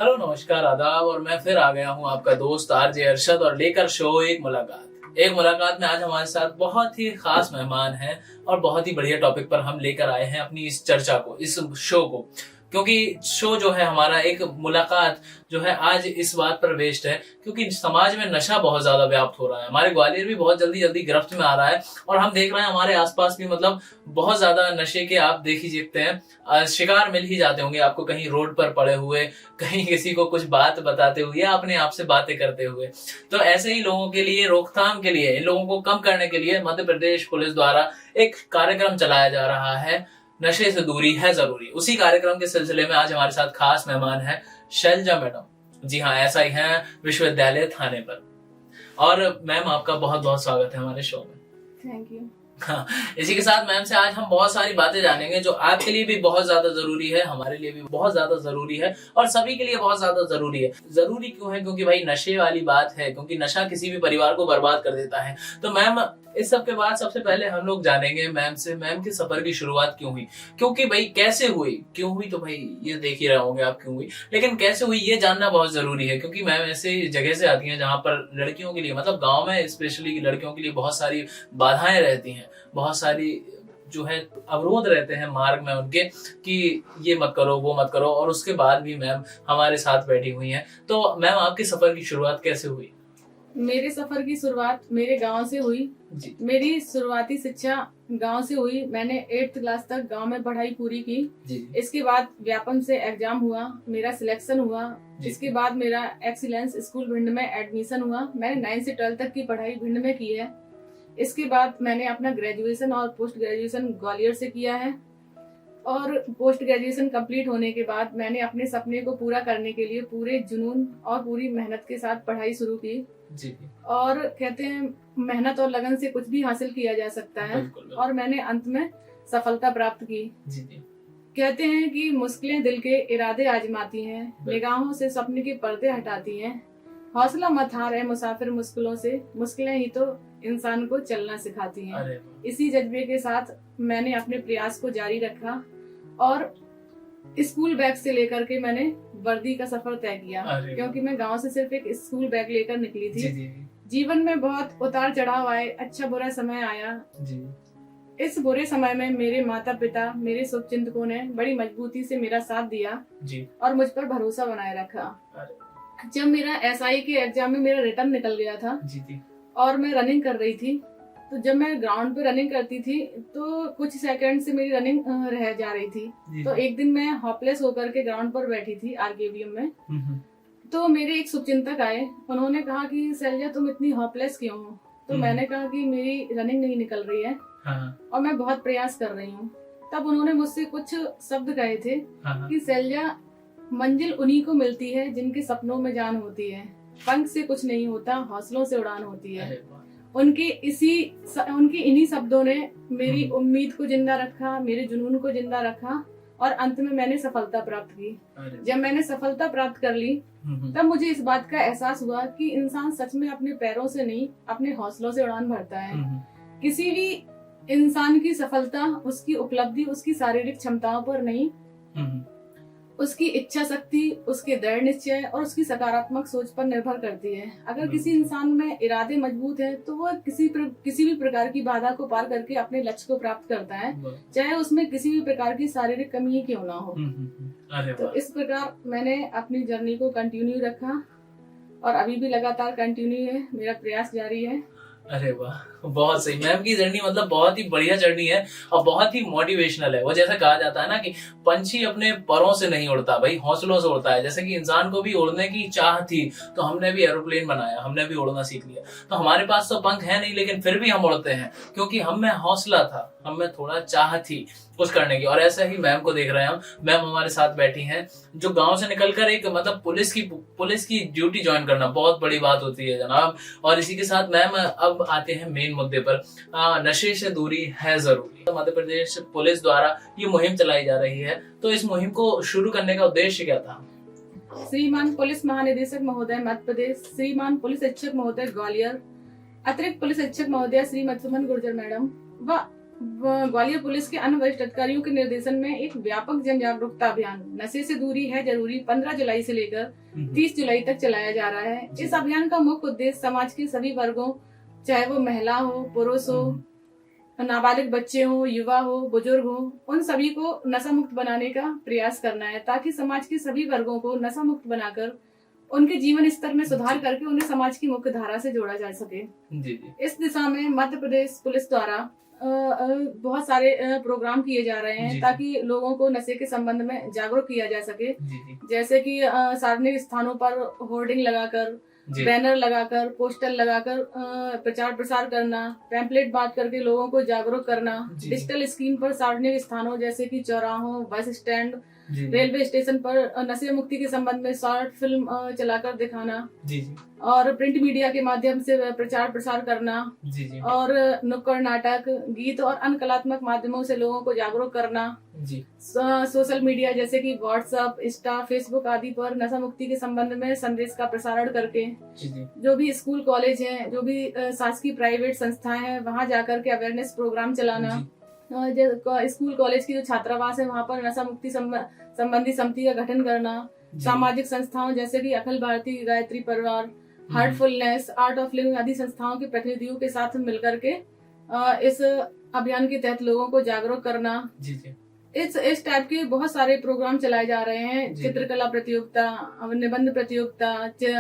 Hello नमस्कार आदाब। और मैं फिर आ गया हूँ आपका दोस्त आरजे अरशद और लेकर शो एक मुलाकात में आज हमारे साथ बहुत ही खास मेहमान हैं और बहुत ही बढ़िया टॉपिक पर हम लेकर आए हैं अपनी इस चर्चा को, इस शो को। क्योंकि शो जो है हमारा एक मुलाकात जो है आज इस बात पर बेस्ड है क्योंकि समाज में नशा बहुत ज्यादा व्याप्त हो रहा है। हमारे ग्वालियर भी बहुत जल्दी जल्दी गिरफ्त में आ रहा है और हम देख रहे हैं हमारे आसपास भी मतलब बहुत ज्यादा नशे के आप देख ही सकते हैं शिकार मिल ही जाते होंगे आपको, कहीं रोड पर पड़े हुए, कहीं किसी को कुछ बात बताते हुए या अपने आप से बातें करते हुए। तो ऐसे ही लोगों के लिए रोकथाम के लिए, इन लोगों को कम करने के लिए मध्य प्रदेश पुलिस द्वारा एक कार्यक्रम चलाया जा रहा है, नशे से दूरी है जरूरी। उसी कार्यक्रम के सिलसिले में आज हमारे साथ खास मेहमान है शैलजा मैडम। जी हाँ, ऐसा ही है विश्वविद्यालय थाने पर। और मैम आपका बहुत बहुत स्वागत है हमारे शो में। Thank you. हाँ, इसी के साथ मैम से आज हम बहुत सारी बातें जानेंगे जो आपके लिए भी बहुत ज्यादा जरूरी है, हमारे लिए भी बहुत ज्यादा जरूरी है और सभी के लिए बहुत ज्यादा जरूरी है। जरूरी क्यों है? क्योंकि भाई नशे वाली बात है, क्योंकि नशा किसी भी परिवार को बर्बाद कर देता है। तो मैम इस सब के बाद सबसे पहले हम लोग जानेंगे मैम से, मैम के सफर की शुरुआत क्यों हुई, क्योंकि भाई कैसे हुई, क्यों हुई तो भाई ये देख ही रहे होंगे आप क्यों हुई, लेकिन कैसे हुई ये जानना बहुत जरूरी है। क्योंकि मैम ऐसे जगह से आती हैं जहाँ पर लड़कियों के लिए, मतलब गाँव में स्पेशली लड़कियों के लिए बहुत सारी बाधाएं रहती हैं, बहुत सारी जो है अवरोध रहते हैं मार्ग में उनके कि ये मत करो वो मत करो, और उसके बाद भी मैम हमारे साथ बैठी हुई हैं। तो मैम आपके सफर की शुरुआत कैसे हुई? मेरे सफर की शुरुआत मेरे गांव से हुई जी। मेरी शुरुआती शिक्षा गांव से हुई। मैंने 8th क्लास तक गांव में पढ़ाई पूरी की। जी। इसके बाद व्यापम से एग्जाम हुआ, मेरा सिलेक्शन हुआ। इसके बाद मेरा एक्सीलेंस स्कूल भिंड में एडमिशन हुआ। मैंने 9 से 12 तक की पढ़ाई भिंड में की है। इसके बाद मैंने अपना ग्रेजुएशन और पोस्ट ग्रेजुएशन ग्वालियर से किया है। और पोस्ट ग्रेजुएशन कंप्लीट होने के बाद मैंने अपने सपने को पूरा करने के लिए पूरे जुनून और पूरी मेहनत के साथ पढ़ाई शुरू की। जी। और कहते हैं मेहनत और लगन से कुछ भी हासिल किया जा सकता है। बिल्कुल, बिल्कुल। और मैंने अंत में सफलता प्राप्त की। जी जी। कहते हैं कि मुश्किलें दिल के इरादे आजमाती हैं, निगाहों से सपने के पर्दे हटाती हैं। हौसला मत हार है मुसाफिर मुश्किलों से, मुश्किलें ही तो इंसान को चलना सिखाती हैं। इसी जज्बे के साथ मैंने अपने प्रयास को जारी रखा और स्कूल बैग से लेकर के मैंने वर्दी का सफर तय किया। क्योंकि मैं गांव से सिर्फ एक स्कूल बैग लेकर निकली थी। जी। जीवन में बहुत उतार चढ़ाव आए, अच्छा बुरा समय आया। जी। इस बुरे समय में मेरे माता पिता, मेरे शुभचिंतकों ने बड़ी मजबूती से मेरा साथ दिया जी। और मुझ पर भरोसा बनाए रखा। जब मेरा एसआई के एग्जाम में मेरा रिटर्न निकल गया था जी। और मैं रनिंग कर रही थी, तो जब मैं ग्राउंड पे रनिंग करती थी तो कुछ सेकंड से मेरी रनिंग रह जा रही थी। तो एक दिन मैं होपलेस होकर के ग्राउंड पर बैठी थी आरकेवीएम में। तो मेरे एक शुभचिंतक आए, उन्होंने कहा कि शैलजा तुम इतनी होपलेस क्यों हो? तो मैंने कहा कि मेरी रनिंग नहीं निकल रही है और मैं बहुत प्रयास कर रही हूँ। तब उन्होंने मुझसे कुछ शब्द कहे थे कि शैलजा, मंजिल उन्हीं को मिलती है जिनके सपनों में जान होती है, पंख से कुछ नहीं होता, हौसलों से उड़ान होती है। उनके इन्हीं शब्दों ने मेरी उम्मीद को जिंदा रखा, मेरे जुनून को जिंदा रखा और अंत में मैंने सफलता प्राप्त की। जब मैंने सफलता प्राप्त कर ली तब मुझे इस बात का एहसास हुआ कि इंसान सच में अपने पैरों से नहीं, अपने हौसलों से उड़ान भरता है। किसी भी इंसान की सफलता, उसकी उपलब्धि उसकी शारीरिक क्षमताओं पर नहीं, उसकी इच्छा शक्ति, उसके दृढ़ निश्चय और उसकी सकारात्मक सोच पर निर्भर करती है। अगर किसी इंसान में इरादे मजबूत है तो वह किसी भी प्रकार की बाधा को पार करके अपने लक्ष्य को प्राप्त करता है, चाहे उसमें किसी भी प्रकार की शारीरिक कमी ही क्यों ना हो। तो इस प्रकार मैंने अपनी जर्नी को कंटिन्यू रखा और अभी भी लगातार कंटिन्यू है, मेरा प्रयास जारी है। अरे वाह, बहुत सही। मैम की जर्नी मतलब बहुत ही बढ़िया जर्नी है और बहुत ही मोटिवेशनल है। वो जैसा कहा जाता है ना कि पंछी अपने परों से नहीं उड़ता भाई, हौसलों से उड़ता है। जैसे कि इंसान को भी उड़ने की चाह थी तो हमने भी एरोप्लेन बनाया, हमने भी उड़ना सीख लिया। तो हमारे पास तो पंख है नहीं लेकिन फिर भी हम उड़ते हैं क्योंकि हम में हौसला था, हम में थोड़ा चाह थी कुछ करने की। और ऐसा ही मैम को देख रहे हैं हम, मैम हमारे साथ बैठी हैं जो गांव से निकलकर एक मतलब पुलिस की ड्यूटी ज्वाइन करना बहुत बड़ी बात होती है जनाब। और इसी के साथ मैम अब आते हैं मेन मुद्दे पर, नशे से दूरी है जरूरी। तो मध्य प्रदेश पुलिस द्वारा ये मुहिम चलाई जा रही है, तो इस मुहिम को शुरू करने का उद्देश्य क्या था? श्रीमान पुलिस महानिदेशक महोदय मध्य प्रदेश, श्रीमान पुलिस अधीक्षक महोदय ग्वालियर, अतिरिक्त पुलिस अधीक्षक महोदय श्रीमती सुमन गुर्जर मैडम व ग्वालियर पुलिस के अन्य वरिष्ठ अधिकारियों के निर्देशन में एक व्यापक जन जागरूकता अभियान नशे से दूरी है जरूरी 15 जुलाई से लेकर 30 जुलाई तक चलाया जा रहा है। इस अभियान का मुख्य उद्देश्य समाज के सभी वर्गों, चाहे वो महिला हो, पुरुष हो, नाबालिग बच्चे हो, युवा हो, बुजुर्ग हो, उन सभी को नशा मुक्त बनाने का प्रयास करना है, ताकि समाज के सभी वर्गों को नशा मुक्त बनाकर उनके जीवन स्तर में सुधार करके उन्हें समाज की मुख्य धारा से जोड़ा जा सके। इस दिशा में मध्य प्रदेश पुलिस द्वारा बहुत सारे प्रोग्राम किए जा रहे हैं, ताकि लोगों को नशे के संबंध में जागरूक किया जा सके। जैसे कि सार्वजनिक स्थानों पर होर्डिंग लगाकर, बैनर लगाकर, पोस्टर लगाकर प्रचार प्रसार करना, पैम्पलेट बांट करके लोगों को जागरूक करना, डिजिटल स्क्रीन पर सार्वजनिक स्थानों जैसे कि चौराहों, बस स्टैंड, रेलवे स्टेशन पर नशे मुक्ति के संबंध में शॉर्ट फिल्म चलाकर दिखाना, और प्रिंट मीडिया के माध्यम से प्रचार प्रसार करना, और नुक्कड़ नाटक, गीत और अन्य कलात्मक माध्यमों से लोगों को जागरूक करना, सोशल मीडिया जैसे कि व्हाट्सएप, इंस्टा, फेसबुक आदि पर नशा मुक्ति के संबंध में संदेश का प्रसारण करके, जो भी स्कूल कॉलेज हैं, जो भी शासकीय प्राइवेट संस्थाएं हैं, वहां जाकर के अवेयरनेस प्रोग्राम चलाना। स्कूल कॉलेज की जो छात्रावास है वहाँ पर नशा मुक्ति संबंधी समिति का गठन करना, सामाजिक संस्थाओं जैसे कि अखिल भारतीय गायत्री परिवार, हार्टफुलनेस, आर्ट ऑफ लिविंग आदि संस्थाओं के प्रतिनिधियों के साथ मिलकर के इस अभियान के तहत लोगों को जागरूक करना। इस टाइप के बहुत सारे प्रोग्राम चलाए जा रहे हैं। चित्रकला प्रतियोगिता, निबंध प्रतियोगिता,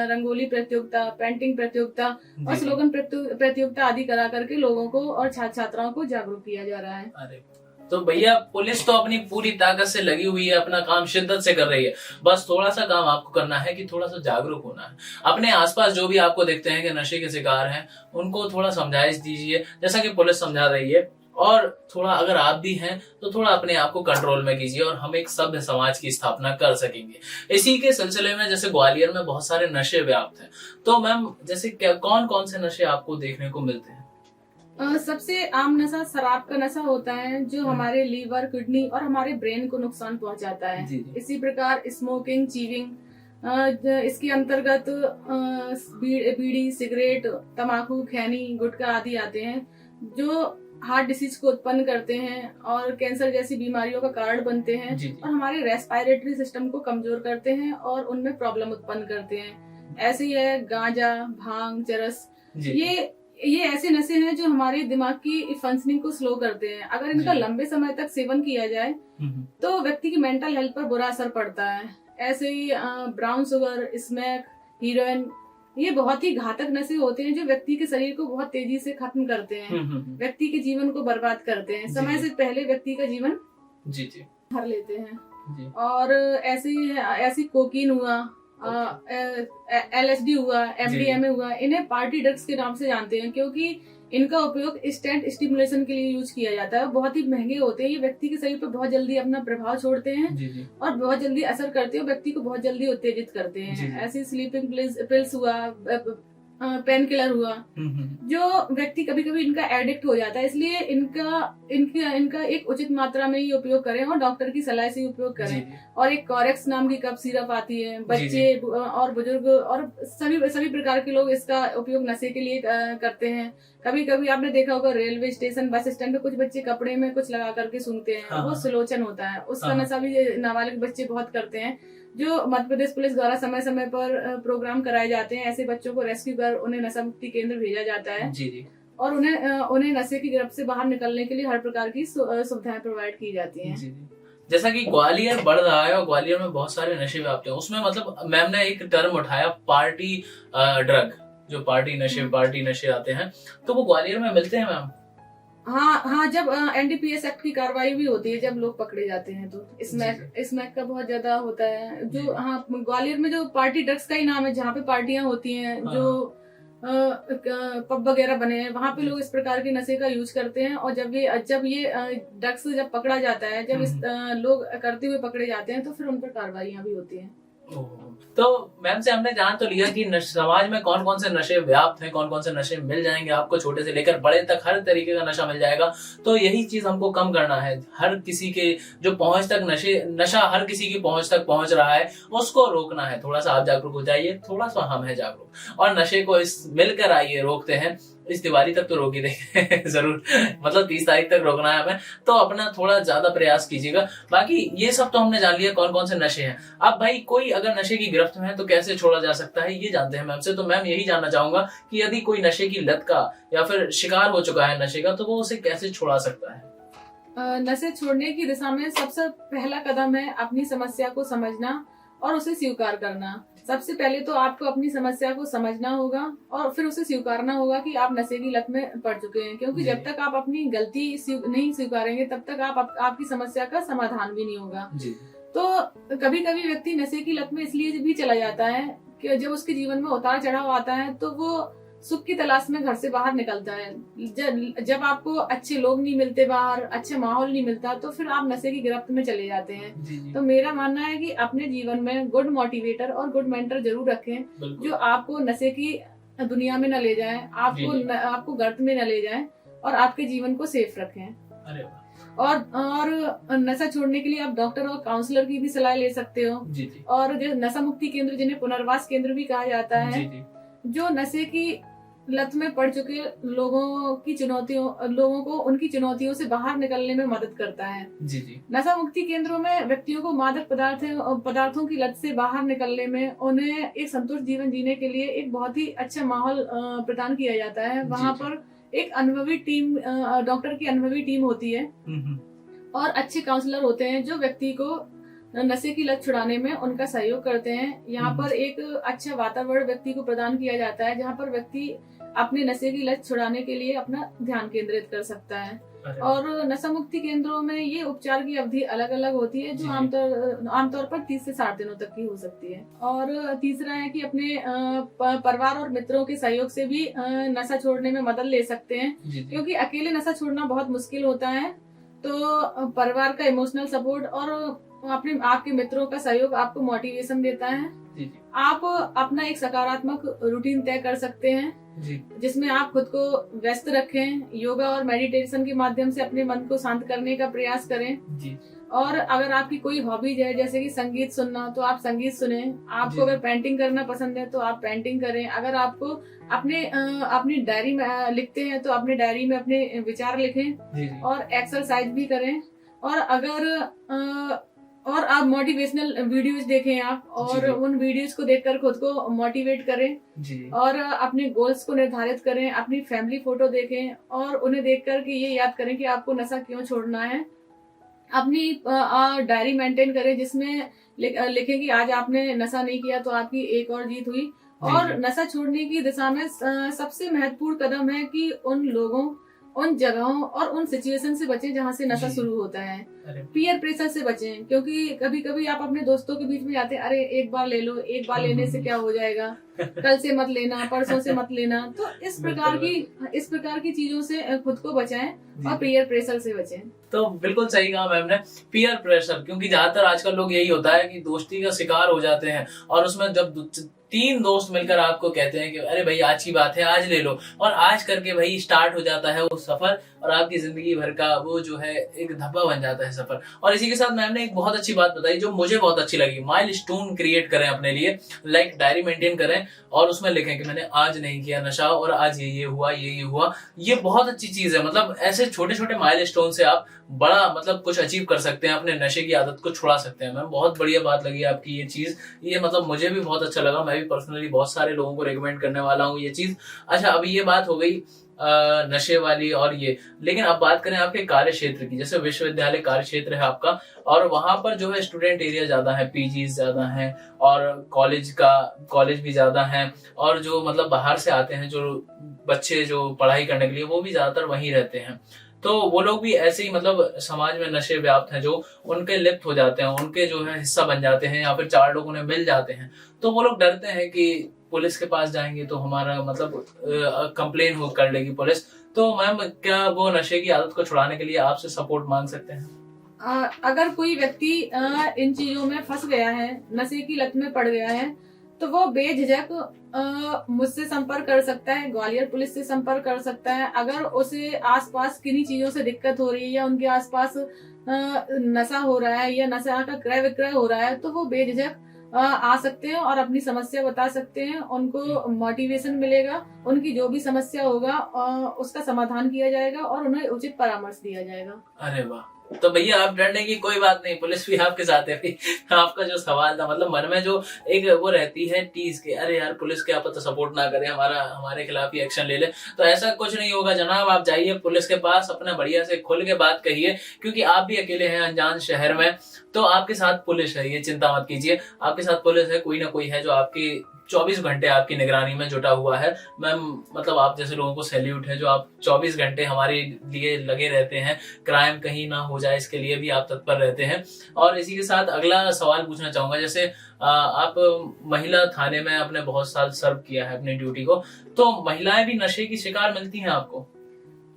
रंगोली प्रतियोगिता, पेंटिंग प्रतियोगिता और स्लोगन प्रतियोगिता आदि करा करके लोगों को और छात्र छात्राओं को जागरूक किया जा रहा है। अरे तो भैया, पुलिस तो अपनी पूरी ताकत से लगी हुई है, अपना काम शिद्दत से कर रही है, बस थोड़ा सा काम आपको करना है कि थोड़ा सा जागरूक होना है। अपने आसपास जो भी आपको देखते हैं कि नशे के शिकार हैं, उनको थोड़ा समझाइश दीजिए, जैसा कि पुलिस समझा रही है, और थोड़ा अगर आप भी हैं तो थोड़ा अपने आप को कंट्रोल में कीजिए और हम एक सभ्य समाज की स्थापना कर सकेंगे। इसी के सिलसिले में जैसे ग्वालियर में बहुत सारे नशे व्याप्त हैं, तो मैम जैसे कौन कौन से नशे आपको देखने को मिलते हैं? सबसे आम नशा शराब का नशा होता है, जो हमारे लीवर, किडनी और हमारे ब्रेन को नुकसान पहुंचाता है। इसी प्रकार स्मोकिंग, चीविंग, इसके अंतर्गत बीड़ी, सिगरेट, तंबाकू, खैनी, गुटखा आदि आते हैं, जो हार्ट डिसीज को उत्पन्न करते हैं और कैंसर जैसी बीमारियों का कारण बनते हैं और हमारे रेस्पिरेटरी सिस्टम को कमजोर करते हैं और उनमें प्रॉब्लम उत्पन्न करते हैं। ऐसे ही है गांजा, भांग, चरस, ये ऐसे नशे हैं जो हमारे दिमाग की फंक्शनिंग को स्लो करते हैं। अगर इनका लंबे समय तक सेवन किया जाए तो व्यक्ति की मेंटल हेल्थ पर बुरा असर पड़ता है। ऐसे ही ब्राउन शुगर, स्मैक, हीरोइन, ये बहुत ही घातक नशे होते हैं जो व्यक्ति के शरीर को बहुत तेजी से खत्म करते हैं, व्यक्ति के जीवन को बर्बाद करते हैं, समय से पहले व्यक्ति का जीवन हर लेते हैं। और ऐसी कोकीन हुआ, LSD हुआ, MDMA हुआ, इन्हें पार्टी ड्रग्स के नाम से जानते हैं, क्योंकि इनका उपयोग इंस्टेंट स्टिमुलेशन के लिए यूज किया जाता है। बहुत ही महंगे होते हैं, ये व्यक्ति के शरीर पर बहुत जल्दी अपना प्रभाव छोड़ते हैं और बहुत जल्दी असर करते हैं, व्यक्ति को बहुत जल्दी उत्तेजित करते हैं। ऐसी स्लीपिंग पिल्स हुआ, पेन किलर हुआ, जो व्यक्ति कभी कभी इनका एडिक्ट हो जाता है, इसलिए इनका एक उचित मात्रा में ही उपयोग करें और डॉक्टर की सलाह से ही उपयोग करें। और एक कॉरेक्स नाम की कफ सिरप आती है, बच्चे और बुजुर्ग और सभी प्रकार के लोग इसका उपयोग नशे के लिए करते हैं। कभी कभी आपने देखा होगा रेलवे स्टेशन, बस स्टैंड पे कुछ बच्चे कपड़े में कुछ लगा करके सूंघते हैं, वो सुलोचन होता है, उसका नशा भी नाबालिग बच्चे बहुत करते हैं। जो मध्य प्रदेश पुलिस द्वारा समय समय पर प्रोग्राम कराए जाते हैं, ऐसे बच्चों को रेस्क्यू कर उन्हें नशा मुक्ति केंद्र भेजा जाता है और उन्हें नशे की गिरफ्त से बाहर निकलने के लिए हर प्रकार की सुविधाएं प्रोवाइड की जाती हैं। जैसा कि ग्वालियर बढ़ रहा है और ग्वालियर में बहुत सारे नशे व्याप्त हैं, उसमें मतलब मैम ने एक टर्म उठाया पार्टी ड्रग, जो पार्टी नशे आते हैं, तो वो ग्वालियर में मिलते हैं मैम? हाँ, जब NDPS एक्ट की कार्रवाई भी होती है, जब लोग पकड़े जाते हैं तो स्मैक का बहुत ज्यादा होता है। जो ग्वालियर में जो पार्टी ड्रग्स का ही नाम है, जहाँ पे पार्टियां होती हैं, जो पब वगैरह बने हैं, वहाँ पे लोग इस प्रकार के नशे का यूज करते हैं। और जब ये ड्रग्स जब पकड़ा जाता है, जब लोग करते हुए पकड़े जाते हैं, तो फिर उन पर कार्रवाइयां भी होती हैं। तो मैम से हमने जान तो लिया कि समाज में कौन कौन से नशे व्याप्त हैं, कौन कौन से नशे मिल जाएंगे आपको, छोटे से लेकर बड़े तक हर तरीके का नशा मिल जाएगा। तो यही चीज हमको कम करना है। हर किसी के जो पहुंच तक नशा हर किसी की पहुंच तक पहुंच रहा है, उसको रोकना है। थोड़ा सा आप जागरूक हो जाइए, थोड़ा सा हम है जागरूक, और नशे को इस मिलकर आइए रोकते हैं। इस दिवाली तक तो रोक ही देंगे जरूर, मतलब 30 तारीख तक रोकना है हमें, तो अपना थोड़ा ज्यादा प्रयास कीजिएगा। बाकी ये सब तो हमने जान लिया कौन कौन से नशे हैं। अब भाई कोई अगर नशे की गिरफ्त में है तो कैसे छोड़ा जा सकता है, ये जानते हैं मैम से। तो मैम यही जानना चाहूंगा कि यदि कोई नशे की लत का या फिर शिकार हो चुका है नशे का, तो वो उसे कैसे छुड़ा सकता है। नशे छोड़ने की दिशा में सबसे पहला कदम है अपनी समस्या को समझना और उसे स्वीकार करना। सबसे पहले तो आपको अपनी समस्या को समझना होगा और फिर उसे स्वीकारना होगा कि आप नशे की लत में पड़ चुके हैं, क्योंकि जब तक आप अपनी गलती नहीं स्वीकारेंगे तब तक आपकी समस्या का समाधान भी नहीं होगा। तो कभी कभी व्यक्ति नशे की लत में इसलिए भी चला जाता है कि जब उसके जीवन में उतार चढ़ाव आता है तो वो सुख की तलाश में घर से बाहर निकलता है। जब आपको अच्छे लोग नहीं मिलते बाहर, अच्छा माहौल नहीं मिलता, तो फिर आप नशे की गिरफ्त में चले जाते हैं। तो मेरा मानना है कि अपने जीवन में गुड मोटिवेटर और गुड मेंटर जरूर रखें, जो आपको नशे की दुनिया में न ले जाए, आपको गर्त में न ले जाए और आपके जीवन को सेफ रखें। और नशा छोड़ने के लिए आप डॉक्टर और काउंसलर की भी सलाह ले सकते हो। और जो नशा मुक्ति केंद्र, जिन्हें पुनर्वास केंद्र भी कहा जाता है, जो नशे की लत में पड़ चुके लोगों को उनकी चुनौतियों से बाहर निकलने में मदद करता है। नशा मुक्ति केंद्रों में व्यक्तियों को मादक पदार्थों की लत से बाहर निकलने में उन्हें एक संतुष्ट जीवन जीने के लिए एक बहुत ही अच्छा माहौल प्रदान किया जाता है। वहाँ पर एक अनुभवी टीम, डॉक्टर की अनुभवी टीम होती है और अच्छे काउंसलर होते हैं जो व्यक्ति को नशे की लत छुड़ाने में उनका सहयोग करते हैं। यहाँ पर एक अच्छा वातावरण व्यक्ति को प्रदान किया जाता है, जहाँ पर व्यक्ति अपने नशे की लत छुड़ाने के लिए अपना ध्यान केंद्रित कर सकता है। और नशा मुक्ति केंद्रों में ये उपचार की अवधि अलग अलग होती है, जो आमतौर पर 30 से 60 दिनों तक की हो सकती है। और तीसरा है कि अपने परिवार और मित्रों के सहयोग से भी नशा छोड़ने में मदद ले सकते हैं, क्योंकि अकेले नशा छोड़ना बहुत मुश्किल होता है। तो परिवार का इमोशनल सपोर्ट और आपके मित्रों का सहयोग आपको मोटिवेशन देता है। आप अपना एक सकारात्मक रूटीन तय कर सकते हैं, जिसमें आप खुद को व्यस्त रखें। योगा और मेडिटेशन के माध्यम से अपने मन को शांत करने का प्रयास करें। और अगर आपकी कोई हॉबीज है, जैसे कि संगीत सुनना, तो आप संगीत सुने। आपको अगर पेंटिंग करना पसंद है तो आप पेंटिंग करें। अगर आपको अपनी डायरी में लिखते हैं तो अपने डायरी में अपने विचार लिखें। और एक्सरसाइज भी करें। और आप मोटिवेशनल वीडियोस देखें आप, और उन वीडियोस को देखकर खुद को मोटिवेट करें और अपने गोल्स को निर्धारित करें। अपनी फैमिली फोटो देखें और उन्हें देखकर के ये याद करें कि आपको नशा क्यों छोड़ना है। अपनी डायरी मेंटेन करें, जिसमें लिखें कि आज आपने नशा नहीं किया तो आपकी एक और जीत हुई। और नशा छोड़ने की दिशा में सबसे महत्वपूर्ण कदम है कि उन लोगों, उन जगहों और उन सिचुएशन से बचें जहाँ से नशा शुरू होता है। पीयर प्रेशर से बचें, क्योंकि कभी कभी आप अपने दोस्तों के बीच में जाते हैं, अरे एक बार ले लो, एक बार लेने से क्या हो जाएगा, कल से मत लेना, परसों से मत लेना। तो इस प्रकार की चीजों से खुद को बचाएं और पीयर प्रेशर से बचें। तो बिल्कुल सही कहा मैम ने, पीयर प्रेशर, क्योंकि ज्यादातर आजकल लोग यही होता है कि दोस्ती का शिकार हो जाते हैं। और उसमें जब 3 दोस्त मिलकर आपको कहते हैं कि अरे भाई आज की बात है, आज ले लो, और आज करके भाई स्टार्ट हो जाता है वो सफर, और आपकी जिंदगी भर का वो जो है एक धब्बा बन जाता है सफर। और इसी के साथ मैम ने एक बहुत अच्छी बात बताई जो मुझे बहुत अच्छी लगी। माइलस्टोन क्रिएट करें अपने लिए, लाइक डायरी मेंटेन करें और उसमें लिखें कि मैंने आज नहीं किया नशा और आज ये हुआ, ये हुआ। ये बहुत अच्छी चीज है। मतलब ऐसे छोटे छोटे माइलस्टोन से आप बड़ा मतलब कुछ अचीव कर सकते हैं, अपने नशे की आदत को छुड़ा सकते हैं। मैम बहुत बढ़िया बात लगी आपकी ये चीज, ये मतलब मुझे भी बहुत अच्छा लगा। मैं भी पर्सनली बहुत सारे लोगों को रिकमेंड करने वाला हूँ ये चीज। अच्छा, अभी ये बात हो गई नशे वाली और ये, लेकिन अब बात करें आपके कार्य क्षेत्र की। जैसे विश्वविद्यालय कार्य क्षेत्र है आपका, और वहां पर जो है स्टूडेंट एरिया ज्यादा है, पीजीज ज्यादा है, और कॉलेज भी ज्यादा है, और जो मतलब बाहर से आते हैं जो बच्चे जो पढ़ाई करने के लिए, वो भी ज्यादातर वहीं रहते हैं। तो वो लोग भी ऐसे ही मतलब समाज में नशे व्याप्त हैं, जो उनके लिप्त हो जाते हैं, उनके जो है हिस्सा बन जाते हैं, या फिर 4 लोग उन्हें मिल जाते हैं। तो वो लोग डरते हैं कि पुलिस के पास जाएंगे तो हमारा मतलब कंप्लेन हो कर लेगी पुलिस। तो मैम क्या वो नशे की आदत को छुड़ाने के लिए आपसे सपोर्ट मांग सकते हैं? अगर कोई व्यक्ति इन चीजों में फंस गया है, नशे की लत में पड़ गया है, तो वो बेझिझक मुझसे संपर्क कर सकता है, ग्वालियर पुलिस से संपर्क कर सकता है। अगर उसे आसपास किन्हीं चीजों से दिक्कत हो रही है या उनके आसपास नशा हो रहा है या नशा का क्रय विक्रय हो रहा है, तो वो बेझिझक आ सकते हैं और अपनी समस्या बता सकते हैं। उनको मोटिवेशन मिलेगा, उनकी जो भी समस्या होगा उसका समाधान किया जाएगा और उन्हें उचित परामर्श दिया जाएगा। अरे वाह, तो भैया आप डरने की कोई बात नहीं, पुलिस भी आपके साथ है। आपका जो सवाल था, मतलब मन में जो एक वो रहती है टीज के, अरे यार पुलिस क्या पता सपोर्ट ना करे, हमारे खिलाफ ही एक्शन ले ले, तो ऐसा कुछ नहीं होगा जनाब। आप जाइए पुलिस के पास, अपना बढ़िया से खुल के बात कहिए, क्योंकि आप भी अकेले हैं अनजान शहर में, तो आपके साथ पुलिस है, ये चिंता मत कीजिए। आपके साथ पुलिस है, कोई ना कोई है जो आपकी 24 घंटे आपकी निगरानी में जुटा हुआ है। मैम, मतलब आप जैसे लोगों को सैल्यूट है जो आप 24 घंटे हमारे लिए लगे रहते हैं, क्राइम कहीं ना हो जाए इसके लिए भी आप तत्पर रहते हैं। और इसी के साथ अगला सवाल पूछना चाहूंगा, जैसे आप महिला थाने में आपने बहुत साल सर्व किया है अपनी ड्यूटी को, तो महिलाएं भी नशे की शिकार मिलती हैं आपको?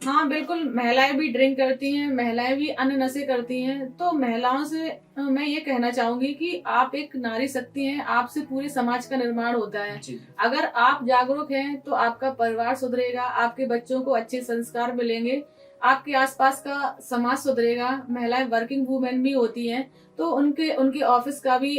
हाँ बिल्कुल, महिलाएं भी ड्रिंक करती हैं, महिलाएं भी अन्य नशे करती हैं। तो महिलाओं से मैं ये कहना चाहूंगी कि आप एक नारी शक्ति हैं, आपसे पूरे समाज का निर्माण होता है। अगर आप जागरूक हैं तो आपका परिवार सुधरेगा, आपके बच्चों को अच्छे संस्कार मिलेंगे, आपके आसपास का समाज सुधरेगा। महिलाएं वर्किंग वूमेन भी होती हैं, तो उनके ऑफिस का भी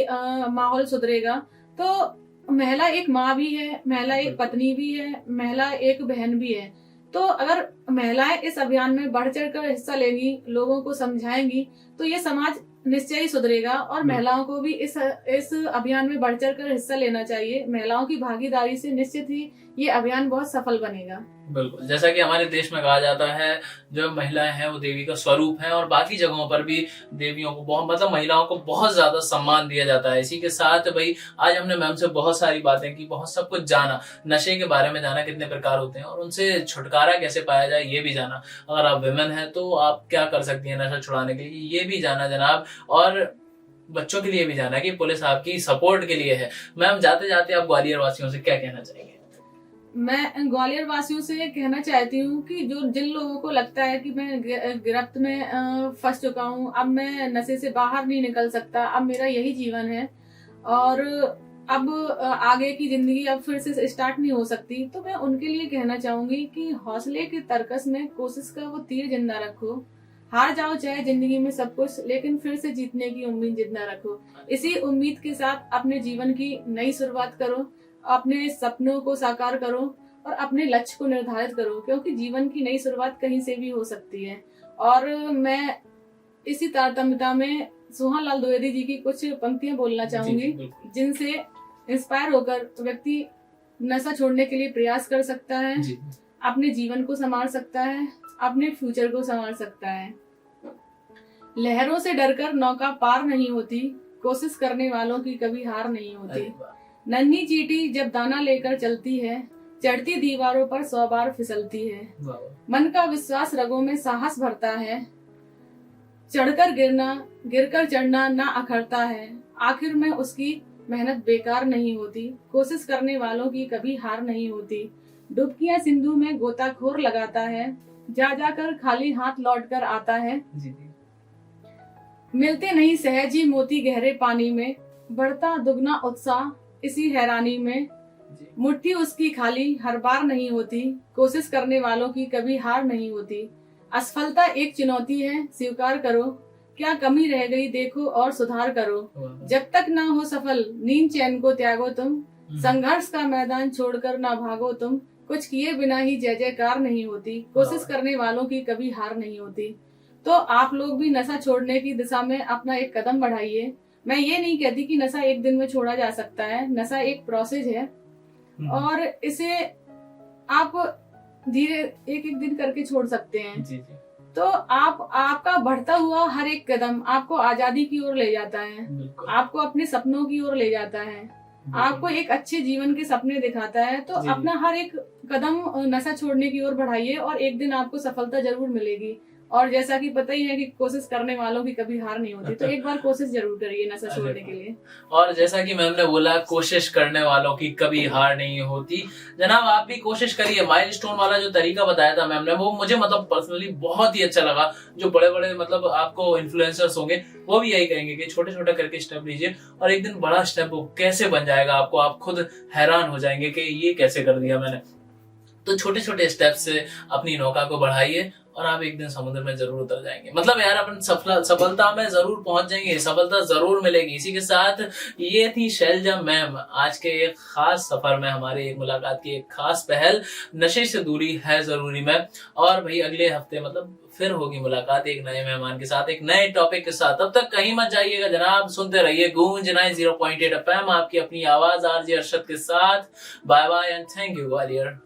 माहौल सुधरेगा। तो महिला एक माँ भी है, महिला एक पत्नी भी है, महिला एक बहन भी है। तो अगर महिलाएं इस अभियान में बढ़ चढ़ कर हिस्सा लेंगी, लोगों को समझाएंगी, तो ये समाज निश्चय ही सुधरेगा। और महिलाओं को भी इस अभियान में बढ़ चढ़ कर हिस्सा लेना चाहिए। महिलाओं की भागीदारी से निश्चित ही ये अभियान बहुत सफल बनेगा। बिल्कुल, जैसा कि हमारे देश में कहा जाता है जो महिलाएं हैं वो देवी का स्वरूप है, और बाकी जगहों पर भी देवियों को बहुत, मतलब महिलाओं को बहुत ज्यादा सम्मान दिया जाता है। इसी के साथ भाई आज हमने मैम से बहुत सारी बातें की, बहुत सब कुछ जाना, नशे के बारे में जाना, कितने प्रकार होते हैं और उनसे छुटकारा कैसे पाया जाए ये भी जाना। अगर आप विमेन है तो आप क्या कर सकती है नशा छुड़ाने के लिए, ये भी जाना जनाब। और बच्चों के लिए भी जाना कि पुलिस आपकी सपोर्ट के लिए है। मैम, जाते जाते आप ग्वालियर वासियों से क्या कहना चाहेंगे? मैं ग्वालियर वासियों से कहना चाहती हूँ कि जिन लोगों को लगता है कि मैं गिरफ्त में फंस चुका हूँ, अब मैं नशे से बाहर नहीं निकल सकता, अब मेरा यही जीवन है और अब आगे की जिंदगी अब फिर से स्टार्ट नहीं हो सकती, तो मैं उनके लिए कहना चाहूंगी कि हौसले के तरकस में कोशिश का वो तीर जिंदा रखो। हार जाओ चाहे जिंदगी में सब कुछ, लेकिन फिर से जीतने की उम्मीद जिंदा रखो। इसी उम्मीद के साथ अपने जीवन की नई शुरुआत करो, अपने सपनों को साकार करो और अपने लक्ष्य को निर्धारित करो, क्योंकि जीवन की नई शुरुआत कहीं से भी हो सकती है। और मैं इसी तारतम्यता में सोहन लाल द्विवेदी जी की कुछ पंक्तियां बोलना चाहूंगी, जिनसे इंस्पायर होकर व्यक्ति नशा छोड़ने के लिए प्रयास कर सकता है, अपने जीवन को संभाल सकता है, अपने फ्यूचर को संभाल सकता है। लहरों से डरकर नौका पार नहीं होती, कोशिश करने वालों की कभी हार नहीं होती। नन्ही चींटी जब दाना लेकर चलती है, चढ़ती दीवारों पर 100 बार फिसलती है। मन का विश्वास रगों में साहस भरता है, चढ़कर गिरना गिरकर चढ़ना ना अखरता है। आखिर में उसकी मेहनत बेकार नहीं होती, कोशिश करने वालों की कभी हार नहीं होती। डुबकियां सिंधु में गोताखोर लगाता है, जा जाकर खाली हाथ लौट कर आता है। मिलते नहीं सहज ही मोती गहरे पानी में, बढ़ता दुगना उत्साह इसी हैरानी में। मुट्ठी उसकी खाली हर बार नहीं होती, कोशिश करने वालों की कभी हार नहीं होती। असफलता एक चुनौती है, स्वीकार करो, क्या कमी रह गई देखो और सुधार करो। जब तक ना हो सफल नींद चैन को त्यागो तुम, संघर्ष का मैदान छोड़कर ना भागो तुम। कुछ किए बिना ही जय जयकार नहीं होती, कोशिश करने वालों की कभी हार नहीं होती। तो आप लोग भी नशा छोड़ने की दिशा में अपना एक कदम बढ़ाइए। मैं ये नहीं कहती कि नशा एक दिन में छोड़ा जा सकता है, नशा एक प्रोसेस है और इसे आप धीरे एक एक दिन करके छोड़ सकते हैं। तो आपका बढ़ता हुआ हर एक कदम आपको आजादी की ओर ले जाता है, आपको अपने सपनों की ओर ले जाता है, आपको एक अच्छे जीवन के सपने दिखाता है। तो अपना हर एक कदम नशा छोड़ने की ओर बढ़ाइए और एक दिन आपको सफलता जरूर मिलेगी। और जैसा कि पता ही है कि कोशिश करने वालों की कभी हार नहीं होती, तो एक बार कोशिश जरूर करिए नशा छोड़ने के लिए। और जैसा कि मैम ने बोला, कोशिश करने वालों की कभी हार नहीं होती। जनाब आप भी कोशिश करिए। माइलस्टोन वाला जो तरीका बताया था मैम ने, वो मुझे मतलब पर्सनली बहुत ही अच्छा लगा। जो बड़े बड़े मतलब आपको इन्फ्लुएंसर्स होंगे वो भी यही कहेंगे कि छोटे छोटे करके स्टेप लीजिए और एक दिन बड़ा स्टेप कैसे बन जाएगा आपको, आप खुद हैरान हो जाएंगे कि ये कैसे कर दिया मैंने। तो छोटे छोटे स्टेप से अपनी नौका को बढ़ाइए और आप एक दिन समुद्र में जरूर उतर जाएंगे। मतलब यार अपन सफलता में जरूर पहुंच जाएंगे, सफलता जरूर मिलेगी। इसी के साथ ये थी शैलजा मैम आज के एक खास सफर में, हमारे एक मुलाकात की एक खास पहल, नशे से दूरी है जरूरी में। और भाई अगले हफ्ते मतलब फिर होगी मुलाकात एक नए मेहमान के साथ, एक नए टॉपिक के साथ। तब तक कहीं मत जाइएगा जनाब, सुनते रहिए गूंज 90.8 FM, आपकी अपनी आवाज आरजे अरशद के साथ। Bye bye and thank you Gwalior.